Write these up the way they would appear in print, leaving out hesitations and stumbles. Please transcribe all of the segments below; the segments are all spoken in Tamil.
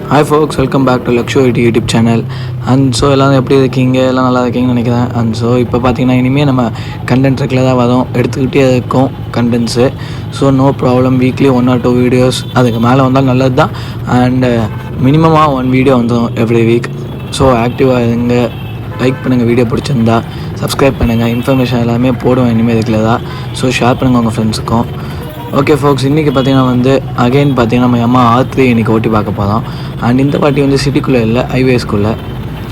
Hi folks, welcome back to Lakshu YouTube channel. And so எல்லாம் எப்படி இருக்கீங்க? எல்லாம் நல்லா இருக்கீங்கன்னு நினைக்கிறேன். And so இப்போ பார்த்தீங்கன்னா இனிமேல் நம்ம கண்டென்ட் ரெகுலராக தான் வரும், எடுத்துக்கிட்டே இருக்கோம் contents. So no problem, weekly 1 or 2 videos அதுக்கு மேலே வந்தால் நல்லது தான். அண்ட் மினிமமாக 1 வீடியோ வந்துடும் எவ்ரி வீக். ஸோ ஆக்டிவாக இருங்க, லைக் பண்ணுங்கள், வீடியோ பிடிச்சிருந்தா சப்ஸ்கிரைப் பண்ணுங்கள். இன்ஃபர்மேஷன் எல்லாமே போடுவோம் இனிமேல் ரெகுலராக. ஸோ ஷேர் பண்ணுங்கள் உங்கள் ஃப்ரெண்ட்ஸுக்கும். ஓகே ஃபோக்ஸ், இன்றைக்கி பார்த்தீங்கன்னா அகைன் பார்த்தீங்கன்னா நம்ம Yamaha R3 இன்றைக்கி ஓட்டி பார்க்க போகிறோம். அண்ட் இந்த பாட்டி சிட்டிக்குள்ளே இல்லை,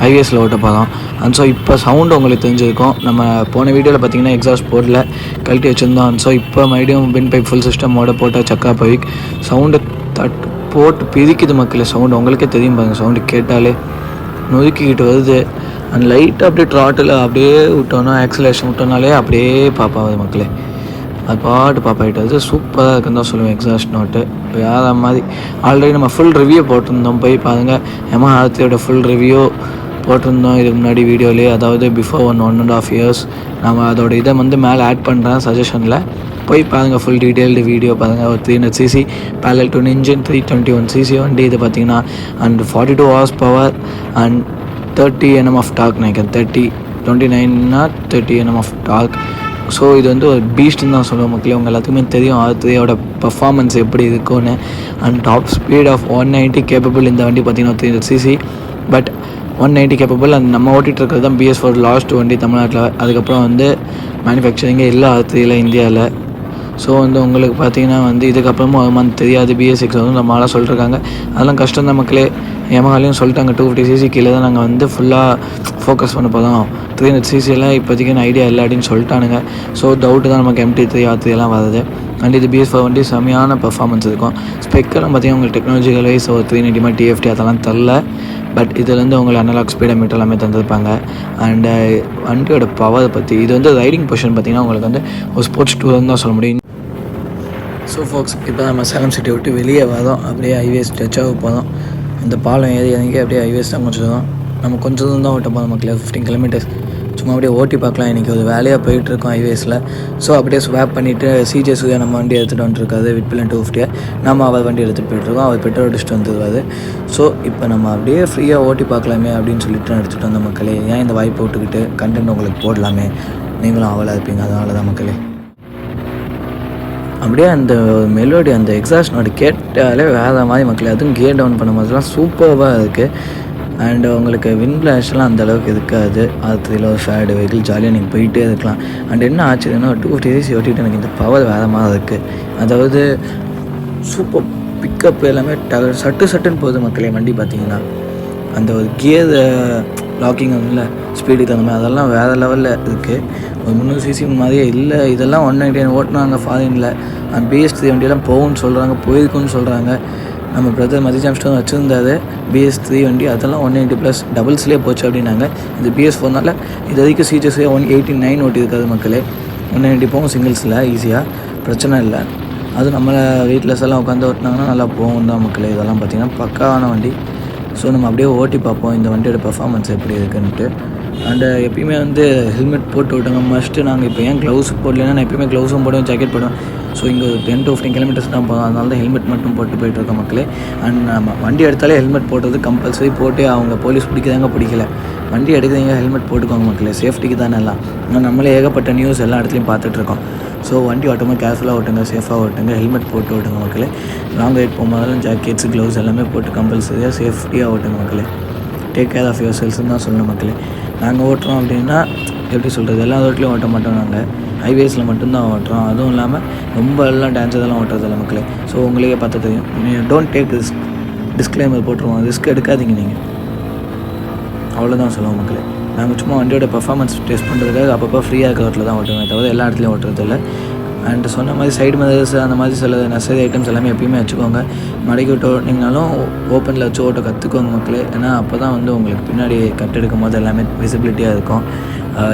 ஹைவேஸில் ஓட்ட போகிறோம். அண்ட் ஸோ இப்போ சவுண்டு உங்களுக்கு தெரிஞ்சிருக்கும். நம்ம போன வீடியோவில் பார்த்தீங்கன்னா எக்ஸாஸ்ட் போர்டில் கழட்டி வச்சுருந்தோம். அண்ட் ஸோ இப்போ மறுபடியும் பின் பைப் ஃபுல் சிஸ்டமோட போட்டால் Akrapovic சவுண்டு போட்டு பிரிக்குது மக்களே. சவுண்டு உங்களுக்கே தெரியும் பாருங்கள், சவுண்டு கேட்டாலே நொறுக்கிக்கிட்டு வருது. அண்ட் லைட்டாக அப்படியே ட்ராட்டில் அப்படியே விட்டோன்னா, ஆக்சிலேஷன் விட்டோனாலே அப்படியே பாப்பாவது மக்களே. அது பாட்டு பாப்பாயிட்டு வருது. சூப்பராக இருக்குன்னு தான் சொல்லுவேன். எக்ஸாஸ்ட் நோட்டு வேறு மாதிரி. ஆல்ரெடி நம்ம ஃபுல் ரிவ்யூ போட்டிருந்தோம், போய் பாருங்கள். Yamaha R3யோட ஃபுல் ரிவ்யூ போட்டிருந்தோம் இதுக்கு முன்னாடி வீடியோலேயே, அதாவது பிஃபோர் 1.5 years. நம்ம அதோட இதை மேலே ஆட் பண்ணுறேன் சஜஷனில், போய் பாருங்கள். ஃபுல் டீட்டெயில்டு வீடியோ பாருங்கள். ஒரு 300cc parallel twin engine 321cc வண்டி இது பார்த்தீங்கன்னா. And 42 horsepower and 30 Nm of torque நினைக்கிறேன். 29 Nm ஆஃப் டார்க். ஸோ இது ஒரு பீஸ்ட்னு தான் சொல்லுவோம் மக்களே. உங்கள் எல்லாத்துக்குமே தெரியும் R3யோட பர்ஃபார்மன்ஸ் எப்படி இருக்குன்னு. And top speed of 190 capable இந்த வண்டி பார்த்தீங்கன்னா 300cc, பட் 190 கேப்பபிள். அண்ட் நம்ம ஓட்டிகிட்டு இருக்கிறது தான் BS4 லாஸ்ட் வண்டி தமிழ்நாட்டில். அதுக்கப்புறம் மேனுஃபேக்சரிங்கே இல்லை R3யில் இந்தியாவில். ஸோ உங்களுக்கு பார்த்தீங்கன்னா இதுக்கப்புறமும் தெரியாது. BS6 நம்மளாம் சொல்லிட்டுருக்காங்க. அதெல்லாம் கஷ்டம் தான் மக்களே. Yamahaலையும் சொல்லிட்டாங்க 250cc கீழே தான் நாங்கள் ஃபுல்லாக ஃபோக்கஸ் பண்ண போதும். 300cc எல்லாம் இப்போதைக்கு ஐடியா இல்லை அப்படின்னு சொல்லிட்டானுங்க. ஸோ டவுட்டு தான் நமக்கு MT3 R3 எல்லாம் வருது. அண்ட் இது BS4 வண்டி செம்மையான பர்ஃபார்மன்ஸ் இருக்கும். ஸ்பெக்கெல்லாம் பார்த்தீங்கன்னா உங்களுக்கு டெக்னாலஜிக்கல் வைஸ் ஒரு 390 TFT அதெல்லாம் தரல. பட் இதுலேருந்து உங்களுக்கு அனலாக் ஸ்பீடோமீட்டர் எல்லாமே தந்துருப்பாங்க. அண்டு வண்டியோட பவர் பற்றி இது ரைடிங் பொசிஷன் பார்த்தீங்கன்னா உங்களுக்கு ஒரு ஸ்போர்ட்ஸ் டூர்னு தான் சொல்ல முடியும். ஸோ ஃபோக்ஸ், இப்போ நம்ம சேலம் சிட்டி விட்டு வெளியே வரோம். அப்படியே ஹைவேஸ் டச்சாக போதும். இந்த பாலம் ஏறி இறங்கி அப்படியே ஹைவேஸ் தான் கொஞ்சம் நம்ம கொஞ்சம் தூரம் தான் ஓட்ட போகிறோம் மக்களே. 15 kilometers சும்மா அப்படியே ஓட்டி பார்க்கலாம். இன்றைக்கி ஒரு வேலையாக போயிட்டுருக்கோம் ஹைவேஸில். ஸோ அப்படியே ஸ்வாப் பண்ணிவிட்டு CJ சூர்யா நம்ம வண்டி எடுத்துகிட்டு வந்துருக்காரு. விட்பிலன் 250 நம்ம அவர் வண்டி எடுத்துகிட்டு போயிட்டுருக்கோம். அவர் பெட்ரோல் அடிச்சுட்டு வந்துடுவார். ஸோ இப்போ நம்ம அப்படியே ஃப்ரீயாக ஓட்டி பார்க்கலாமே அப்படின்னு சொல்லிட்டு எடுத்துகிட்டு வந்த மக்களே. ஏன் இந்த வாய்ப்பு விட்டுக்கிட்டு கண்டென்ட் உங்களுக்கு போடலாமே, நீங்களும் அவளாக இருப்பீங்க, அதனால தான் மக்களே. அப்படியே அந்த மெலோடி, அந்த எக்ஸாஸ்ட் நோட்டு கேட்டாலே வேறு மாதிரி மக்களே. அதுவும் கியர் டவுன் பண்ணும் போதெல்லாம் சூப்பராக இருக்குது. அண்டு உங்களுக்கு விண்ட் பிளாஷ்லாம் அந்தளவுக்கு இருக்காது. R3யில் ஒரு ஷேடு வெஹிக்கிள் ஜாலியாக நீங்கள் போயிட்டே இருக்கலாம். அண்ட் என்ன ஆச்சுன்னா 250cc ஓட்டிகிட்டு எனக்கு இந்த பவர் வேறு மாதிரி இருக்குது. அதாவது சூப்பர் பிக்கப் எல்லாமே சட்டுன்னு போகுது மக்களே. வண்டி பார்த்தீங்கன்னா அந்த ஒரு கியர் லாக்கிங் ஸ்பீடுக்கு தகுந்த மாதிரி அதெல்லாம் வேறு லெவலில் இருக்குது. ஒரு 300cc மாதிரியே இல்லை. இதெல்லாம் 190 ஓட்டினாங்க ஃபாரினில். அண்ட் BS3 வண்டியெல்லாம் போகும்னு சொல்கிறாங்க, போயிருக்குன்னு சொல்கிறாங்க. நம்ம பிரதர் மதிஜாம்ஸ்டர் வச்சுருந்தாரு BS3 வண்டி, அதெல்லாம் 190+ டபுள்ஸ்லேயே போச்சு அப்படின்னாங்க. இந்த BS4னால இது வரைக்கும் CJ 189 ஓட்டியிருக்காது மக்களே. 190 போகும் சிங்கிள்ஸில் ஈஸியாக, பிரச்சனை இல்லை. அது நம்மளை வீட்டில் எல்லாம் உட்காந்து ஓட்டினாங்கன்னா நல்லா போகும் தான் மக்களே. இதெல்லாம் பார்த்திங்கன்னா பக்காவான வண்டி. ஸோ நம்ம அப்படியே ஓட்டி பார்ப்போம் இந்த வண்டியோட பர்ஃபார்மன்ஸ் எப்படி இருக்குன்ட்டு. அண்டு எப்பயுமே ஹெல்மெட் போட்டு விட்டாங்க மஸ்ட்டு. நாங்கள் இப்போ ஏன் க்ளவுஸ் போடலைன்னா, நான் எப்பயுமே க்ளவுஸும் போடுவேன், ஜாக்கெட் போடுவேன். ஸோ இங்கே 10 to 15 kilometers தான் போதும். அதனால தான் ஹெல்மெட் மட்டும் போட்டு போயிட்டுருக்கோம் மக்களே. அண்ட் நம்ம வண்டி எடுத்தாலே ஹெல்மெட் போடுறது கம்பல்சரி. போட்டு அவங்க போலீஸ் பிடிக்கல, வண்டி எடுக்கிறீங்க ஹெல்மெட் போட்டுக்கோங்க மக்களே. சேஃப்டிக்கு தானே எல்லாம். நம்மளே ஏகப்பட்ட நியூஸ் எல்லா இடத்துலையும் பார்த்துட்ருக்கோம். ஸோ வண்டி ஓட்டும்போது கேர்ஃபுல்லாக ஓட்டுங்க, சேஃபாக ஓட்டுங்க, ஹெல்மெட் போட்டு ஓட்டுங்க மக்களே. லாங் ரைட் போகும்போதெல்லாம் ஜாக்கெட்ஸ், க்ளவுஸ் எல்லாமே போட்டு கம்பல்சரியாக சேஃப்டியாக ஓட்டுங்க மக்களே. டேக் கேர் ஆஃப் யுவர் செல்ஸ்ன்னு தான் சொல்லணும் மக்களே. நாங்கள் ஓட்டுறோம் அப்படின்னா எப்படி சொல்கிறது, எல்லா ரோட்லேயும் ஓட்ட மாட்டோம். நாங்கள் ஹைவேஸில் மட்டும்தான் ஓட்டுறோம். அதுவும் இல்லாமல் ரொம்ப எல்லாம் டான்ஸ் இதெல்லாம் ஓட்டுறதில்ல மக்களே. ஸோ உங்களுக்கே பார்த்து தெரியும். நீங்கள் டோன்ட் டேக் ரிஸ்க், டிஸ்க்ளைமர் போட்டுருவோம். ரிஸ்க் எடுக்காதீங்க நீங்கள், அவ்வளோதான் சொல்லுவோம் மக்களே. நாங்கள் சும்மா வண்டியோட பர்ஃபார்மன்ஸ் டெஸ்ட் பண்ணுறதுக்காக அப்பப்போ ஃப்ரீயாக இருக்கிற ரோட்டில் தான் ஓட்டுவேன், தவிர எல்லா இடத்துலையும் ஓட்டுறதில்லை. அண்ட் சொன்ன மாதிரி சைடு மிரர்ஸ் அந்த மாதிரி சில நெசரி ஐட்டம்ஸ் எல்லாமே எப்பயுமே வச்சுக்கோங்க. மடக்கி விட்டு ஓட்டினீங்கனாலும் ஓப்பனில் வச்சு ஓட்ட கற்றுக்கோங்க மக்களே. ஏன்னா அப்போ தான் உங்களுக்கு பின்னாடி கட் எடுக்கும் போது எல்லாமே விசிபிலிட்டியாக இருக்கும்.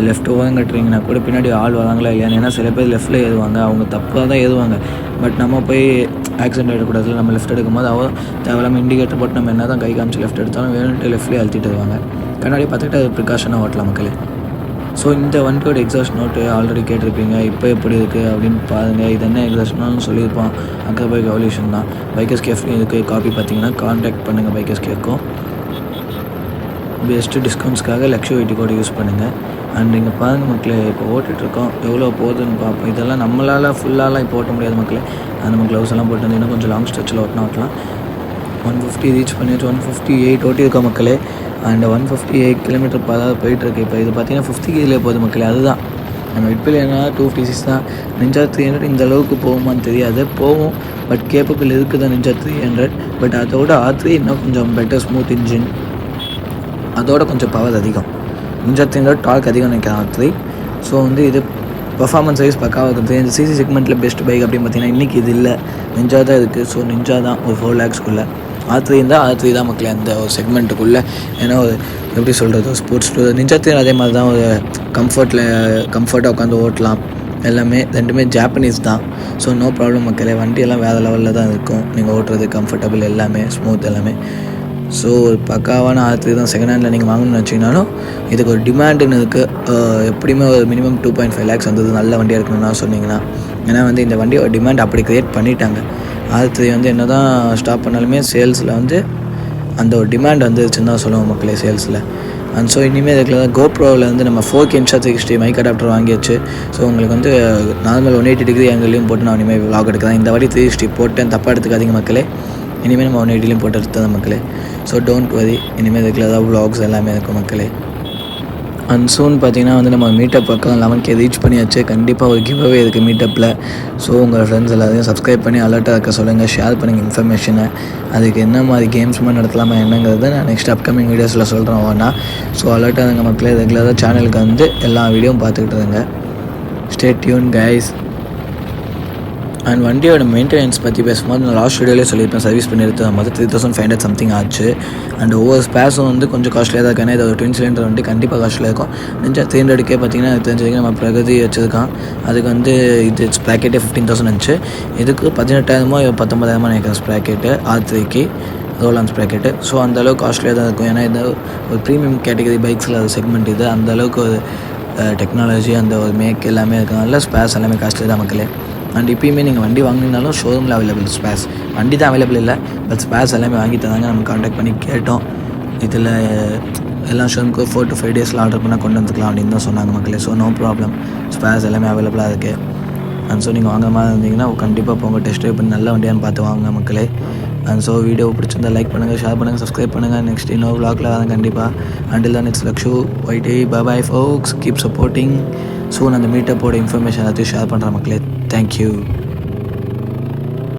லெஃப்ட் ஓரம் கட்டுறீங்கன்னா கூட பின்னாடி ஆள் வராங்களா இல்லையா. ஏன்னா சில பேர் லெஃப்ட்டில் ஏறுவாங்க, அவங்க தப்பாக தான் ஏறுவாங்க. பட் நம்ம போய் ஆக்சிடென்ட் எடுக்கக்கூடாது. நம்ம லெஃப்ட் எடுக்கும்போது தேவையில்லாமல் இண்டிகேட்டர் போட்டு நம்ம என்ன தான் கை காமிச்சு லெஃப்ட் எடுத்தாலும் வேணுன்ட்டு லெஃப்ட்லேயே அழுத்திட்டு வருவாங்க. கண்ணாடி பார்த்துக்கிட்டு அது ப்ரிகாஷனாக ஓட்டலாம் மக்களே. ஸோ இந்த வண்டியோட எக்ஸாஸ்ட் நோட்டு ஆல்ரெடி கேட்டிருப்பீங்க, இப்போ எப்படி இருக்குது அப்படின்னு பாருங்கள். இது என்ன எக்ஸாஸ்ட்னாலும் சொல்லியிருப்பான். அக்ராபோவிக் எவல்யூஷன் தான். பைக்கர்ஸ் கேஃப் இதுக்கு காப்பி பார்த்தீங்கன்னா கான்டாக்ட் பண்ணுங்கள். பைக்கர்ஸ் கேஃப்க்கும் பெஸ்ட்டு டிஸ்கவுண்ட்ஸ்க்காக லக்ஷு ஐடி கோட் யூஸ் பண்ணுங்கள். அண்ட் இங்கே பாருங்கள் மக்களே, இப்போ ஓட்டிகிட்ருக்கோம், எவ்வளோ போகுதுன்னு பார்ப்போம். இதெல்லாம் நம்மளால் ஃபுல்லாலாம் இப்போ ஓட்ட முடியாது மக்களே. நம்ம க்ளவுஸ் எல்லாம் போட்டு வந்து இன்னும் கொஞ்சம் லாங் ஸ்ட்ரெச்சில் ஓட்டலாம். 150 ரீச் பண்ணிட்டு 158 ஓட்டியிருக்கோம் மக்களே. அண்ட் 158 கிலோமீட்டர் போயிட்டுருக்கு. இப்போ இது பார்த்தீங்கன்னா 50 கீழே போகுது மக்களே. அதுதான் நம்ம விட்பில்னா 256 தான். நிஞ்சா 300 இந்த அளவுக்கு போகுமான்னு தெரியாது, போகும். பட் கேப்பபிள் இருக்குது தான் நிஞ்சா 300. பட் அதோட R3 இன்னும் கொஞ்சம் பெட்டர் ஸ்மூத் இன்ஜின், அதோட கொஞ்சம் பவர் அதிகம். நிஞ்சா 300 டார்க் அதிகம் நினைக்கிறேன் R3. ஸோ வந்து இது பர்ஃபார்மன்ஸ் வைஸ் பக்காவாக இருக்குது. இந்த சிசி செக்மெண்ட்டில் பெஸ்ட் பைக் அப்படின்னு பார்த்தீங்கன்னா இன்றைக்கி இது இல்லை, நிஞ்சா தான் இருக்குது. ஸோ நிஞ்சா தான் ஒரு 4 lakhsக்குள்ளே. R3 இருந்தால் R3 தான் மக்களே அந்த ஒரு செக்மெண்ட்டுக்குள்ளே. ஏன்னா ஒரு எப்படி சொல்கிறது, ஸ்போர்ட்ஸ் டூ நிஞ்சா 300 அதே மாதிரி தான். ஒரு கம்ஃபர்ட்டாக உட்காந்து ஓட்டலாம். எல்லாமே ரெண்டுமே ஜாப்பனீஸ் தான். ஸோ நோ ப்ராப்ளம் மக்களே. வண்டியெல்லாம் வேறு லெவலில் தான் இருக்கும். நீங்கள் ஓட்டுறது கம்ஃபர்டபுள் எல்லாமே ஸ்மூத் எல்லாமே. ஸோ ஒரு பக்காவான R3 தான். செகண்ட் ஹேண்டில் நீங்கள் வாங்கணும்னு வச்சிங்கனாலும் இதுக்கு ஒரு டிமாண்டுன்னு இருக்குது. எப்படியுமே ஒரு மினிமம் 2.5 lakhs வந்தது நல்ல வண்டியாக இருக்கணும்னா சொன்னீங்கன்னா. ஏன்னா வந்து இந்த வண்டியோட டிமாண்ட் அப்படி க்ரியேட் பண்ணிட்டாங்க. R3 வந்து என்ன தான் ஸ்டாப் பண்ணாலுமே சேல்ஸில் வந்து அந்த ஒரு டிமாண்ட் வந்துருச்சுன்னு தான் சொல்லுவோம் மக்களே சேல்ஸில். அண்ட் ஸோ இனிமேல் இதுக்குள்ள தான் கோப்ரோவில் வந்து நம்ம 4K Insta360 மைக் அடாப்டர் வாங்கியாச்சு. ஸோ உங்களுக்கு வந்து நார்மல் 180 டிகிரி ஆங்கிலையும் போட்டு நான் இனிமேல் vlog எடுக்கிறேன். இந்த வாட்டி 360 போட்டேன், தப்பாக எடுத்துக்காதீங்க மக்களே. இனிமேல் நம்ம 180லையும் போட்டு எடுத்தது மக்களே. ஸோ டோன்ட் வரி, இனிமேல் இதுக்குள்ள தான் vlogs எல்லாமே இருக்கும் மக்களே. அண்ட் சூன் பார்த்தீங்கன்னா வந்து நம்ம மீட்டப் பக்கம் 11K ரீச் பண்ணியாச்சு. கண்டிப்பாக ஒரு கிவ் அவே இருக்குது மீட்டப்பில். ஸோ உங்கள் ஃப்ரெண்ட்ஸ் எல்லாத்தையும் சப்ஸ்கிரைப் பண்ணி அலர்ட்டாக இருக்க சொல்லுங்கள், ஷேர் பண்ணுங்கள் இன்ஃபர்மேஷனை. அதுக்கு என்ன மாதிரி கேம்ஸ் மாதிரி நடத்தலாமா என்னங்கிறது நான் நெக்ஸ்ட் அப்கமிங் வீடியோஸில் சொல்கிறேன் ஒவ்வொன்றா. ஸோ அலர்ட்டாக இருங்க மக்களே. ரெகுலராக சேனலுக்கு வந்து எல்லா வீடியோவும் பார்த்துக்கிட்டு இருங்க. Stay tune guys. அண்ட் வண்டியோட மெயின்டெனன்ஸ் பற்றி பேசும்போது நான் லாஸ்ட் வீடியோலேயே சொல்லியிருப்பேன். சர்வீஸ் பண்ணி எடுத்து மொத்தம் 3500 சம்திங் ஆச்சு. அண்ட் ஒவ்வொரு ஸ்பேஸும் வந்து கொஞ்சம் காஸ்ட்லியாக தான் இருக்காங்க. இது ஒரு ட்வின் சிலிண்டர் வண்டி, கண்டிப்பாக காஸ்ட்லியாக இருக்கும். நிஞ்சா 300 பார்த்தீங்கன்னா தெரிஞ்சதுக்கு நம்ம பிரகதி வச்சுருக்கான். அதுக்கு வந்து இது ஸ்ப்ராக்கெட்டே 15,000 இருந்துச்சு. இதுக்கு 18,000 19,000 நினைக்கிறேன் ஸ்ப்ராக்கெட்டு R3க்கு ரோலான்ஸ் ப்ராக்கெட்டு. ஸோ அந்தளவுக்கு காஸ்ட்லியாக தான் இருக்கும். ஏன்னா இது ஒரு ப்ரீமியம் கேட்டகரி பைக்ஸில் அது செக்மெண்ட். இது அந்தளவுக்கு ஒரு டெக்னாலஜி அந்த ஒரு மேக் எல்லாமே இருக்கிறனால ஸ்பேஸ் எல்லாமே காஸ்ட்லி தான் மக்களே. அண்ட் இப்போயுமே நீங்கள் வண்டி வாங்கினாலும் ஷோரூமில் அவைலபிள் ஸ்பேஸ். வண்டி தான் அவைலபிள் இல்லை, பட் ஸ்பேஸ் எல்லாமே வாங்கி தந்தாங்க. நம்ம கான்டாக்ட் பண்ணி கேட்டோம். இதில் எல்லா ஷோரூமுக்கு 4 to 5 days ஆர்டர் பண்ணால் கொண்டு வந்துக்கலாம் அப்படின்னு தான் சொன்னாங்க மக்களே. ஸோ நோ ப்ராப்ளம், ஸ்பேஸ் எல்லாமே அவைலபிளாக இருக்குது. அண்ட் ஸோ நீங்கள் வாங்க மாதிரி இருந்தீங்கன்னா கண்டிப்பாக போங்க, டெஸ்ட் ட்ரைவ் பண்ணி நல்ல வண்டியான்னு பார்த்து வாங்க மக்களே. அண்ட் ஸோ வீடியோ பிடிச்சிருந்தா லைக் பண்ணுங்கள், ஷேர் பண்ணுங்கள், சப்ஸ்கிரைப் பண்ணுங்கள். நெக்ஸ்ட் இன்னொரு vlogல வரேன் கண்டிப்பாக. அண்டில் தான் it's Lakshu YT. Bye folks, keep supporting. So நான் அந்த மீட்டப்போட இன்ஃபர்மேஷன் எல்லாத்தையும் ஷேர் பண்ணுறேன் மக்களே. தேங்க்யூ.